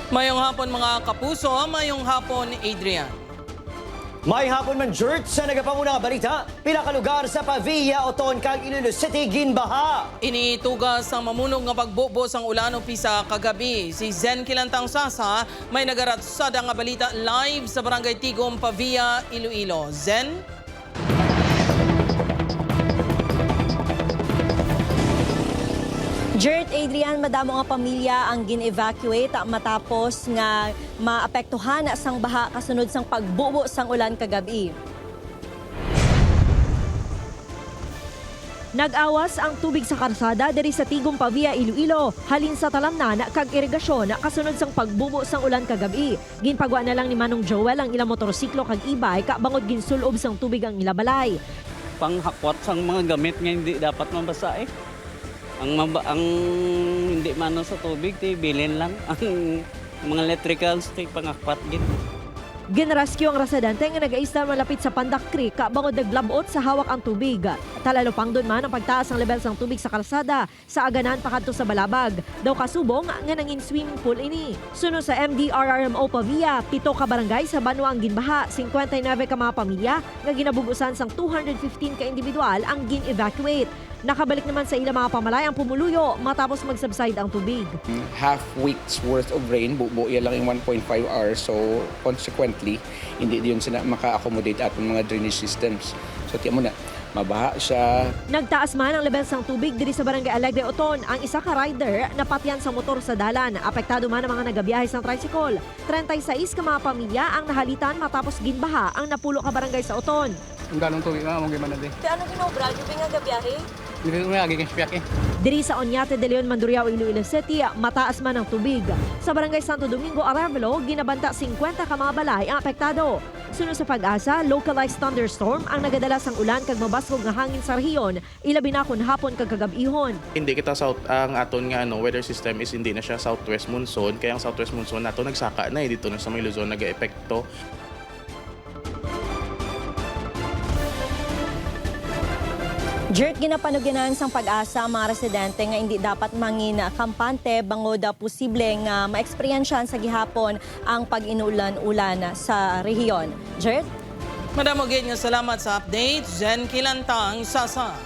Mayong hapon mga kapuso, mayong hapon Adrian. May hapon man Jert sa nagapamuna nga balita, pila ka lugar sa Pavia, Oton, kag Iloilo City ginbaha. Initugas ang mamunog nga pagbubos ang ulan o pisa kagabi. Si Zen Kilantang Sasa may nagaratsada nga balita live sa Barangay Tigom, Pavia, Iloilo. Zen? Jert, Adrian, madamo nga pamilya ang gin-evacuate matapos nga maapektuhan sang baha kasunod sang pagbubo sang ulan kagabi. Nag-awas ang tubig sa karsada diri sa Tigom, Pavia, Iloilo, halin sa talamnan kag irigasyon kasunod sang pagbubo sang ulan kagabi. Ginpagwa na lang ni Manong Joel ang ilang motorsiklo kag e-bike bangod ginsulob sang tubig ang ilabalay. Panghakwat sang mga gamit nga hindi dapat mabasa eh. Ang hindi mano sa tubig, bilin lang. Ang mga electricals, pangakwat gin. Ginrescue ang residente nga nag-aistan malapit sa Pandak Creek bangod naglabot sa hawak ang tubig. Talalupang doon man ang pagtaas ng level sang tubig sa kalsada sa aganan pakadto sa Balabag. Daw kasubong nga nangin swimming pool ini. Sunod sa MDRRMO Pavia, 7 ka barangay sa Banwa ang ginbaha, 59 ka mga pamilya nga ginabugusan sang 215 ka individual ang gin-evacuate. Nakabalik naman sa ilang mga pamalay ang pumuluyo matapos mag-subside ang tubig. Half week's worth of rain, buo lang yung 1.5 hours. So consequently, hindi din sila maka-accommodate atong mga drainage systems. So tiyan mo na, mabaha siya. Nagtaas man ang level sang tubig diri sa Barangay Alegre, Oton. Ang isa ka rider napatyan sa motor sa dalan. Apektado man ang mga nagabiyahe sang tricycle. 36 ka mga pamilya ang nahalitan matapos ginbaha ang napulo ka barangay sa Oton. Ang galong tubig nga, mong gimana din. Kaya ano ginobra? Yung nga gabiyahe? Hindi ko nga, agiging siyak eh. Diri sa Oñate de Leon, Mandurriao, Iloilo City, mataas man ang tubig. Sa Barangay Santo Domingo, Arevalo, ginabanta 50 ka mga balay ang apektado. Sunod sa pag-asa, localized thunderstorm ang nagadala sang ulan kag mabasgog nga hangin sa rehiyon, ilabi na kun hapon kag kagab-ihon. Hindi kita south ang aton nga weather system is hindi na siya southwest monsoon, kaya ang southwest monsoon nato nagsaka na dito na sa may Luzon nag-eepekto. Jert, ginapanuginan sang pag-asa ang mga residente nga hindi dapat mangin kampante bangod posible nga maeksperiensyahan sa gihapon ang pag-inulan-ulan sa rehiyon. Jert? Madamo gid nga salamat sa update. Zen Kilantang Sasa.